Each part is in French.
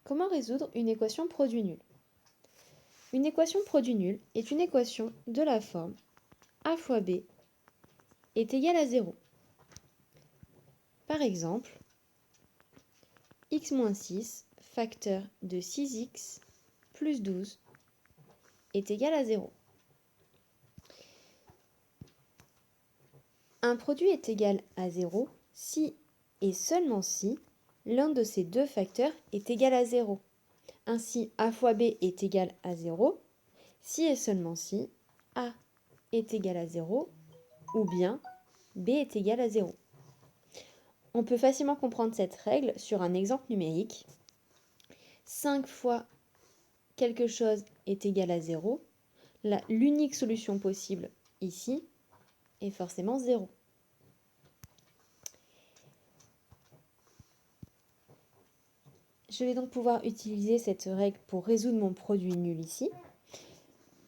Comment résoudre une équation produit nul? Une équation produit nul est une équation de la forme a fois b est égal à 0. Par exemple, x moins 6 facteur de 6x plus 12 est égal à 0. Un produit est égal à 0 si et seulement si l'un de ces deux facteurs est égal à 0. Ainsi, a fois b est égal à 0 si et seulement si a est égal à 0 ou bien b est égal à 0. On peut facilement comprendre cette règle sur un exemple numérique. 5 fois quelque chose est égal à 0. L'unique solution possible ici est forcément 0. Je vais donc pouvoir utiliser cette règle pour résoudre mon produit nul ici.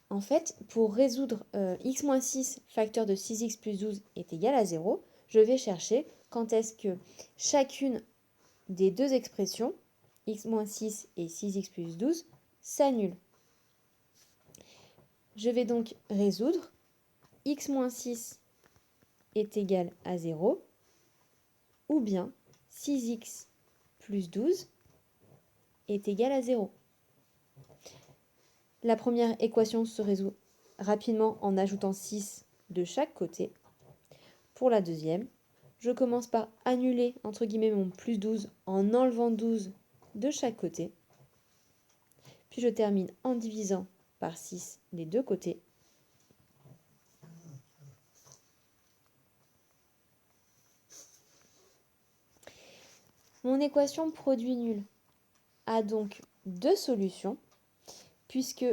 En fait, pour résoudre x moins 6 facteur de 6x plus 12 est égal à 0, je vais chercher quand est-ce que chacune des deux expressions, x moins 6 et 6x plus 12, s'annulent. Je vais donc résoudre x moins 6 est égal à 0 ou bien 6x plus 12 est égal à 0. La première équation se résout rapidement en ajoutant 6 de chaque côté. Pour la deuxième, je commence par annuler entre guillemets mon plus 12 en enlevant 12 de chaque côté. Puis je termine en divisant par 6 des deux côtés. Mon équation produit nul a donc deux solutions, puisque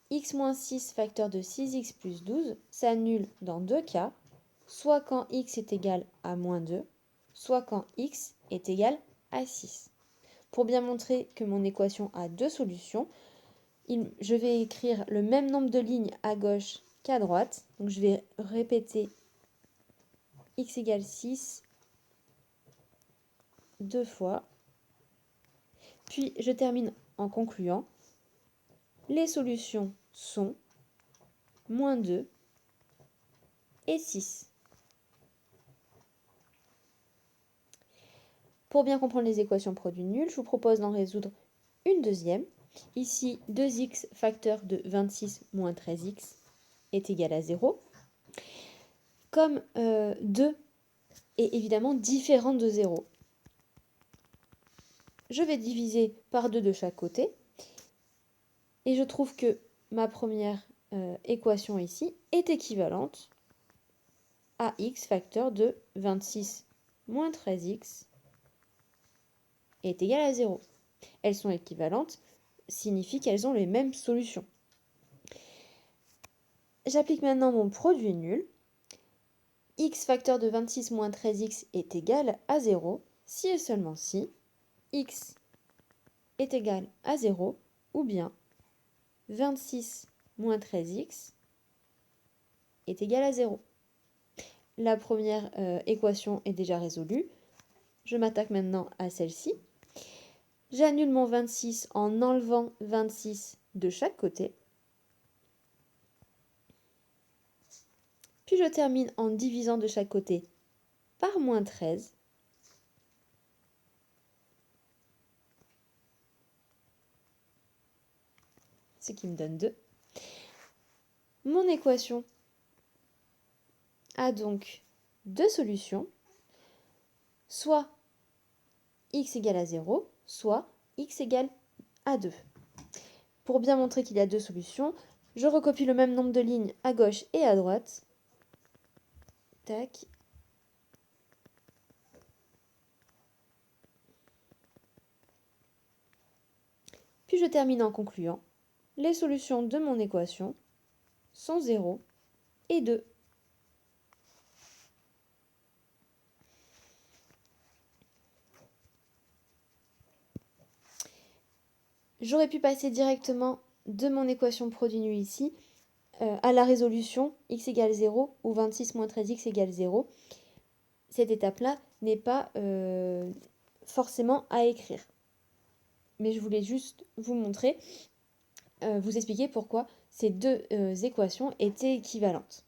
x moins 6 facteur de 6x plus 12 s'annule dans deux cas, soit quand x est égal à moins 2, soit quand x est égal à 6. Pour bien montrer que mon équation a deux solutions, je vais écrire le même nombre de lignes à gauche qu'à droite. Donc je vais répéter x égale 6 deux fois. Puis je termine en concluant. Les solutions sont moins 2 et 6. Pour bien comprendre les équations produit nul, je vous propose d'en résoudre une deuxième. Ici, 2x facteur de 26 moins 13x est égal à 0. Comme 2 est évidemment différent de 0, je vais diviser par 2 de chaque côté. Et je trouve que ma première équation ici est équivalente à x facteur de 26 moins 13x est égal à 0. Elles sont équivalentes, signifie qu'elles ont les mêmes solutions. J'applique maintenant mon produit nul. X facteur de 26 moins 13x est égal à 0 si et seulement si x est égal à 0 ou bien 26 moins 13x est égal à 0. La première équation est déjà résolue. Je m'attaque maintenant à celle-ci. J'annule mon 26 en enlevant 26 de chaque côté. Puis je termine en divisant de chaque côté par moins 13. Ce qui me donne 2. Mon équation a donc deux solutions, soit x égale à 0, soit x égale à 2. Pour bien montrer qu'il y a deux solutions, je recopie le même nombre de lignes à gauche et à droite. Tac. Puis je termine en concluant. Les solutions de mon équation sont 0 et 2. J'aurais pu passer directement de mon équation produit nul ici à la résolution x égale 0 ou 26 moins 13x égale 0. Cette étape-là n'est pas forcément à écrire. Mais je voulais juste vous montrer, vous expliquer pourquoi ces deux équations étaient équivalentes.